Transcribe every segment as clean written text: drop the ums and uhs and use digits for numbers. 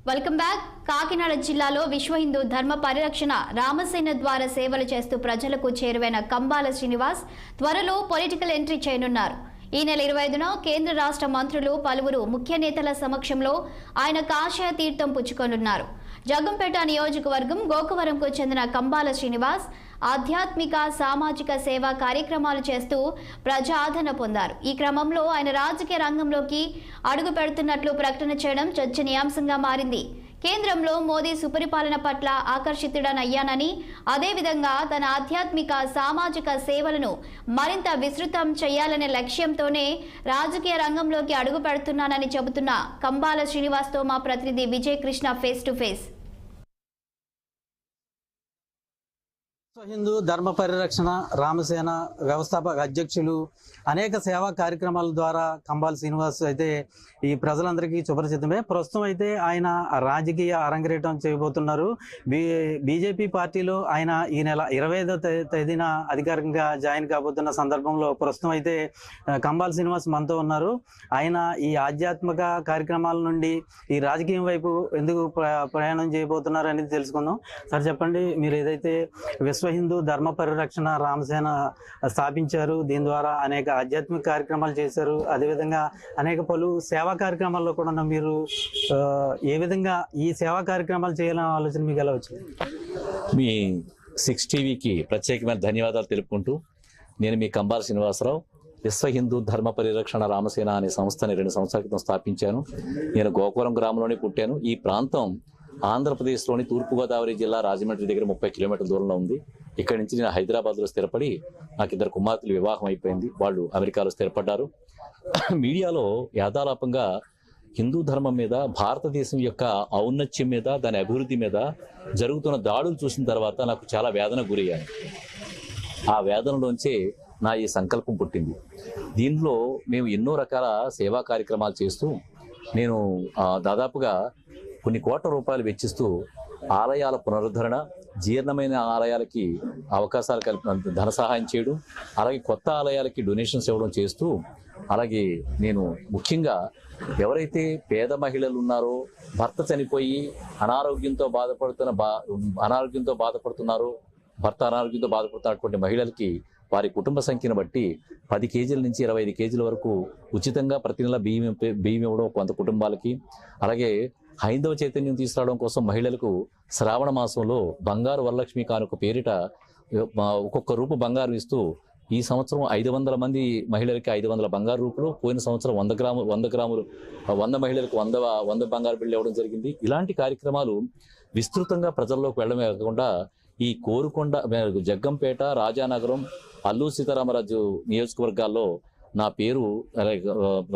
Welcome back. Kakinada జిల్లాలో విశ్వ హిందూ ధర్మ పరిరక్షణ రామసేన ద్వారా సేవలు చేస్తూ ప్రజలకు చేరువైన కంబాల శ్రీనివాస్ త్వరలో పొలిటికల్ ఎంట్రీ చేయనున్నారు. ఈ నెల 25న కేంద్ర రాష్ట్ర మంత్రులు పలువురు ముఖ్య నేతల సమక్షంలో ఆయన కాషాయ తీర్థం పుచ్చుకోనున్నారు. జగ్గంపేట నియోజకవర్గం గోకవరంకు చెందిన కంబాల శ్రీనివాస్ ఆధ్యాత్మిక సామాజిక సేవా కార్యక్రమాలు చేస్తూ ప్రజా ఆదరణ పొందారు. ఈ క్రమంలో ఆయన రాజకీయ రంగంలోకి అడుగు పెడుతున్నట్లు ప్రకటన చేయడం చర్చనీయాంశంగా మారింది. కేంద్రంలో మోదీ సుపరిపాలన పట్ల ఆకర్షితుడనయ్యానని, అదేవిధంగా తన ఆధ్యాత్మిక సామాజిక సేవలను మరింత విస్తృతం చేయాలనే లక్ష్యంతోనే రాజకీయ రంగంలోకి అడుగు పెడుతున్నానని చెబుతున్న కంబాల శ్రీనివాస్తో మా ప్రతినిధి Vijay Krishna face to face. Hindu ధర్మ పరిరక్షణ రామసేన వ్యవస్థాపక అధ్యక్షులు అనేక సేవా కార్యక్రమాల ద్వారా కంబాల శ్రీనివాస్ అయితే ఈ ప్రజలందరికీ సుపరిచితమే. ప్రస్తుతం అయితే ఆయన రాజకీయ అరంగేటం చేయబోతున్నారు. బీజేపీ పార్టీలో ఆయన ఈ నెల 25వ తేదీన అధికారికంగా జాయిన్ కాబోతున్న సందర్భంలో ప్రస్తుతం అయితే కంబాల శ్రీనివాస్ మనతో ఉన్నారు. ఆయన ఈ ఆధ్యాత్మిక కార్యక్రమాల నుండి ఈ రాజకీయం వైపు ఎందుకు ప్రయాణం చేయబోతున్నారు అనేది తెలుసుకుందాం. సార్ చెప్పండి, మీరు ఏదైతే విశ్వ హిందూ ధర్మ పరిరక్షణ రామసేన స్థాపించారు, దీని ద్వారా అనేక ఆధ్యాత్మిక కార్యక్రమాలు చేశారు, అదేవిధంగా అనేక పలు సేవా కార్యక్రమాల్లో కూడా మీరు ఏ విధంగా ఈ సేవా కార్యక్రమాలు చేయాలనే ఆలోచన మీకు ఎలా వచ్చింది? మీ 6 టీవీకి ప్రత్యేకమైన ధన్యవాదాలు తెలుపుకుంటూ, నేను మీ కంబాల శ్రీనివాసరావు విశ్వ హిందూ ధర్మ పరిరక్షణ రామసేన అనే సంస్థని 2 సంవత్సరాల క్రితం స్థాపించాను. నేను గోకవరం గ్రామంలోనే పుట్టాను. ఈ ప్రాంతం ఆంధ్రప్రదేశ్లోని తూర్పుగోదావరి జిల్లా రాజమండ్రి దగ్గర 30 కిలోమీటర్ల దూరంలో ఉంది. ఇక్కడి నుంచి నేను హైదరాబాద్లో స్థిరపడి నాకు 2 కుమార్తెలు వివాహం అయిపోయింది. వాళ్ళు అమెరికాలో స్థిరపడ్డారు. మీడియాలో యాదాలాపంగా హిందూ ధర్మం మీద, భారతదేశం యొక్క ఔన్నత్యం మీద, దాని అభివృద్ధి మీద జరుగుతున్న దాడులు చూసిన తర్వాత నాకు చాలా వేదన గురయ్యాను. ఆ వేదనలోంచే నా ఈ సంకల్పం పుట్టింది. దీనిలో మేము ఎన్నో రకాల సేవా కార్యక్రమాలు చేస్తూ నేను దాదాపుగా కొన్ని కోట్ల రూపాయలు వెచ్చిస్తూ ఆలయాల పునరుద్ధరణ, జీర్ణమైన ఆలయాలకి అవకాశాలు ధన సహాయం చేయడం, అలాగే కొత్త ఆలయాలకి డొనేషన్స్ ఇవ్వడం చేస్తూ, అలాగే నేను ముఖ్యంగా ఎవరైతే పేద మహిళలు ఉన్నారో, భర్త చనిపోయి అనారోగ్యంతో బాధపడుతున్నారో, భర్త అనారోగ్యంతో బాధపడుతున్నటువంటి మహిళలకి వారి కుటుంబ సంఖ్యను బట్టి 10 కేజీల నుంచి 25 కేజీల వరకు ఉచితంగా ప్రతి నెల బియ్యం ఇవ్వడం కొంత కుటుంబాలకి, అలాగే హైందవ చైతన్యం తీసుకురావడం కోసం మహిళలకు శ్రావణ మాసంలో బంగారు వరలక్ష్మి కానుక పేరిట ఒక్కొక్క రూపు బంగారు ఇస్తూ ఈ సంవత్సరం 500 మంది మహిళలకి 500 బంగారు రూపులు, పోయిన సంవత్సరం 100 మహిళలకు 100 బంగారు బిళ్ళలు ఇవ్వడం జరిగింది. ఇలాంటి కార్యక్రమాలు విస్తృతంగా ప్రజల్లోకి వెళ్ళడమే కాకుండా ఈ కోరుకొండ, జగ్గంపేట, రాజానగరం, అల్లూరు సీతారామరాజు నియోజకవర్గాల్లో నా పేరు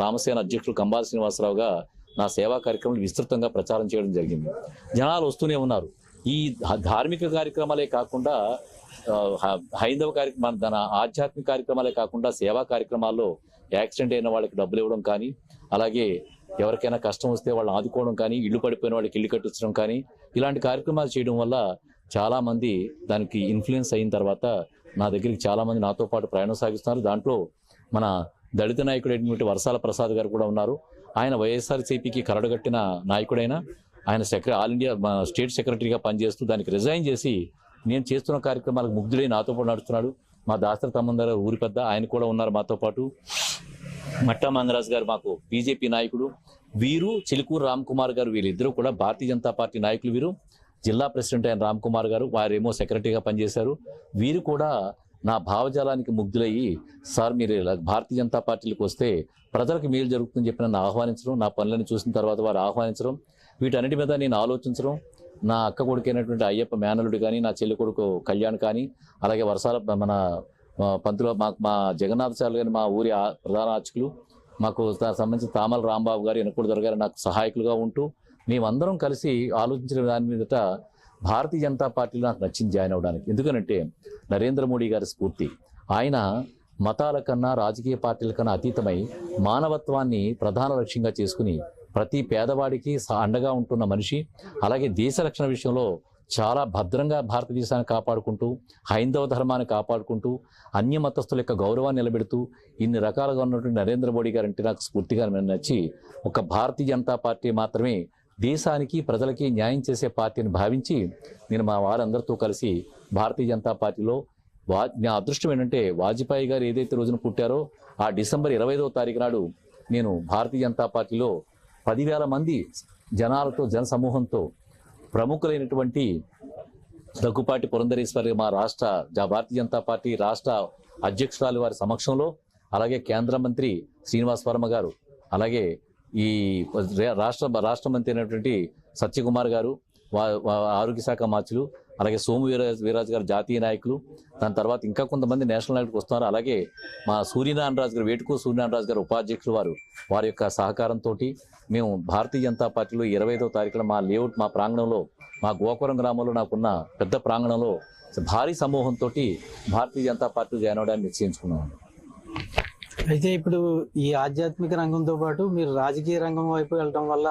రామసేన అధ్యక్షులు కంబాల శ్రీనివాసరావుగా నా సేవా కార్యక్రమాలు విస్తృతంగా ప్రచారం చేయడం జరిగింది. జనాలు వస్తూనే ఉన్నారు. ఈ ధార్మిక కార్యక్రమాలే కాకుండా హైందవ కార్యక్రమాలు, తన ఆధ్యాత్మిక కార్యక్రమాలే కాకుండా సేవా కార్యక్రమాల్లో యాక్సిడెంట్ అయిన వాళ్ళకి డబ్బులు ఇవ్వడం కానీ, అలాగే ఎవరికైనా కష్టం వస్తే వాళ్ళని ఆదుకోవడం కానీ, ఇల్లు పడిపోయిన వాళ్ళకి ఇల్లు కట్టించడం కానీ, ఇలాంటి కార్యక్రమాలు చేయడం వల్ల చాలామంది దానికి ఇన్ఫ్లుయెన్స్ అయిన తర్వాత నా దగ్గరికి చాలామంది నాతో పాటు ప్రయాణం సాగిస్తున్నారు. దాంట్లో మన దళిత నాయకుడు అయినటువంటి వర్సాల ప్రసాద్ గారు కూడా ఉన్నారు. ఆయన వైఎస్ఆర్సీపీకి కరడుగట్టిన నాయకుడైన ఆయన ఆల్ ఇండియా స్టేట్ సెక్రటరీగా పనిచేస్తూ దానికి రిజైన్ చేసి నేను చేస్తున్న కార్యక్రమాలకు ముగ్ధుడై నాతో పాటు నడుస్తున్నాడు. మా దాసరి తమ్మందర ఊరి పెద్ద ఆయన కూడా ఉన్నారు మాతో పాటు. మట్టా మంగరాజు గారు మాకు బీజేపీ నాయకుడు. వీరు చిలుకూరు రామ్ కుమార్ గారు, వీళ్ళిద్దరూ కూడా భారతీయ జనతా పార్టీ నాయకులు. వీరు జిల్లా ప్రెసిడెంట్ అయిన రామ్ కుమార్ గారు, వారేమో సెక్రటరీగా పనిచేశారు. వీరు కూడా నా భావజాలానికి ముగ్ధులయ్యి, సార్ మీరు భారతీయ జనతా పార్టీలకు వస్తే ప్రజలకు మేలు జరుగుతుందని చెప్పి నన్ను ఆహ్వానించడం, నా పనులను చూసిన తర్వాత వారు ఆహ్వానించడం, వీటన్నిటి మీద నేను ఆలోచించడం, నా అక్క కొడుకైనటువంటి అయ్యప్ప మేనలుడు కానీ, నా చెల్లి కొడుకు కళ్యాణ్ కానీ, అలాగే వర్షాల మన పంతులు మా జగన్నాథచార్యులు గారి, మా ఊరి ప్రధాన అర్చకులు, మాకు సంబంధించిన తామల రాంబాబు గారు, ఎనకూడదొర గారు నాకు సహాయకులుగా ఉంటూ మేమందరం కలిసి ఆలోచించిన దాని మీదట భారతీయ జనతా పార్టీలో నాకు నచ్చింది జాయిన్ అవ్వడానికి. ఎందుకనంటే నరేంద్ర మోడీ గారి స్ఫూర్తి. ఆయన మతాల కన్నా, రాజకీయ పార్టీల కన్నా అతీతమై మానవత్వాన్ని ప్రధాన లక్ష్యంగా చేసుకుని ప్రతి పేదవాడికి అండగా ఉంటున్న మనిషి. అలాగే దేశ రక్షణ విషయంలో చాలా భద్రంగా భారతదేశాన్ని కాపాడుకుంటూ, హైందవ ధర్మాన్ని కాపాడుకుంటూ, అన్య మతస్థుల యొక్క గౌరవాన్ని నిలబెడుతూ ఇన్ని రకాలుగా ఉన్నటువంటి నరేంద్ర మోడీ గారు అంటే నాకు స్ఫూర్తిగా నచ్చి, ఒక భారతీయ జనతా పార్టీ మాత్రమే దేశానికి ప్రజలకి న్యాయం చేసే పార్టీని భావించి నేను మా వారందరితో కలిసి భారతీయ జనతా పార్టీలో నా అదృష్టం ఏంటంటే వాజ్పేయి గారు ఏదైతే రోజున పుట్టారో ఆ డిసెంబర్ 25వ తారీఖు నాడు నేను భారతీయ జనతా పార్టీలో 10,000 మంది జనాలతో జనసమూహంతో ప్రముఖులైనటువంటి దగ్గుపాటి పురంధరేశ్వరి మా భారతీయ జనతా పార్టీ రాష్ట్ర అధ్యక్షురాలు వారి సమక్షంలో, అలాగే కేంద్ర మంత్రి శ్రీనివాస్ వర్మ గారు, అలాగే ఈ రాష్ట్ర మంత్రి అయినటువంటి సత్యకుమార్ గారు, ఆరోగ్య శాఖ మార్చులు, అలాగే సోము వీర్రాజు గారు జాతీయ నాయకులు, దాని తర్వాత ఇంకా కొంతమంది నేషనల్ నాయకులు వస్తున్నారు. అలాగే మా సూర్యనారాయణరాజు గారు, వేటుకూ సూర్యనారాయణరాజు గారు ఉపాధ్యక్షులు వారి యొక్క సహకారంతో మేము భారతీయ జనతా పార్టీలో 25వ తారీఖున మా లేఅవుట్ మా ప్రాంగణంలో, మా గోపురం గ్రామంలో నాకున్న పెద్ద ప్రాంగణంలో భారీ సమూహంతో భారతీయ జనతా పార్టీ జాయిన్ అవ్వడానికి నిశ్చయించుకున్నాం. అయితే ఇప్పుడు ఈ ఆధ్యాత్మిక రంగంతో పాటు మీరు రాజకీయ రంగం వైపు వెళ్ళడం వల్ల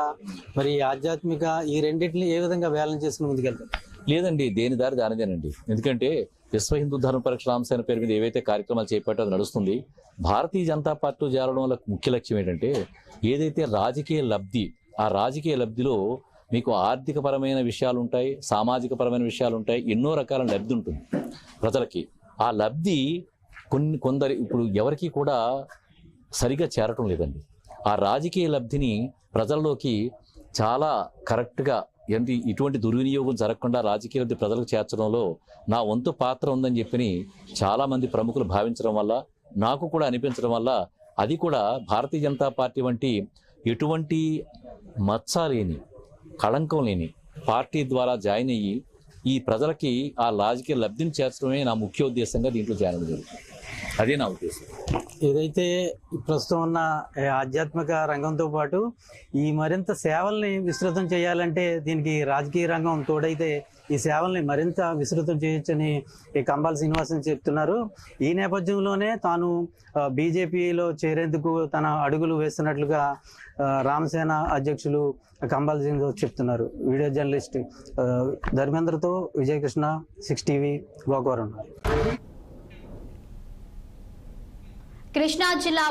మరి ఈ ఆధ్యాత్మిక ఈ రెండింటిని ఏ విధంగా బ్యాలెన్స్ చేసుకుని ముందుకెళ్తారు? లేదండి, దేని దారి దానిదేనండి. ఎందుకంటే విశ్వ హిందూ ధర్మ పరిరక్షణ రామసేన పేరు మీద ఏవైతే కార్యక్రమాలు చేపట్టారో అది నడుస్తుంది. భారతీయ జనతా పార్టీలో చేరడం వల్ల ముఖ్య లక్ష్యం ఏంటంటే ఏదైతే రాజకీయ లబ్ధి, ఆ రాజకీయ లబ్ధిలో మీకు ఆర్థికపరమైన విషయాలు ఉంటాయి, సామాజిక పరమైన విషయాలు ఉంటాయి, ఎన్నో రకాల లబ్ధి ఉంటుంది ప్రజలకి. ఆ లబ్ధి కొందరు ఇప్పుడు ఎవరికి కూడా సరిగా చేరటం లేదండి. ఆ రాజకీయ లబ్ధిని ప్రజల్లోకి చాలా కరెక్ట్గా ఇటువంటి దుర్వినియోగం జరగకుండా రాజకీయ లబ్ధి ప్రజలకు చేర్చడంలో నా వంతు పాత్ర ఉందని చెప్పి చాలామంది ప్రముఖులు భావించడం వల్ల, నాకు కూడా అనిపించడం వల్ల, అది కూడా భారతీయ జనతా పార్టీ వంటి ఎటువంటి మచ్చ లేని, కళంకం లేని పార్టీ ద్వారా జాయిన్ అయ్యి ఈ ప్రజలకి ఆ రాజకీయ లబ్ధిని చేర్చడమే నా ముఖ్య ఉద్దేశంగా దీంట్లో జాయిన్ అవ్వడం. అదే నా ఉద్దేశం. ఏదైతే ప్రస్తుతం ఉన్న ఆధ్యాత్మిక రంగంతో పాటు ఈ మరింత సేవల్ని విస్తృతం చేయాలంటే దీనికి రాజకీయ రంగం తోడైతే ఈ సేవల్ని మరింత విస్తృతం చేయొచ్చని ఈ కంబాల శ్రీనివాసన్ చెప్తున్నారు. ఈ నేపథ్యంలోనే తాను బీజేపీలో చేరేందుకు తన అడుగులు వేస్తున్నట్లుగా రామసేన అధ్యక్షులు కంబాల శ్రీనివాస్ చెప్తున్నారు. వీడియో జర్నలిస్ట్ ధర్మేంద్రతో విజయకృష్ణ, 6 టీవీ, గోకవరం. కృష్ణా జిల్లా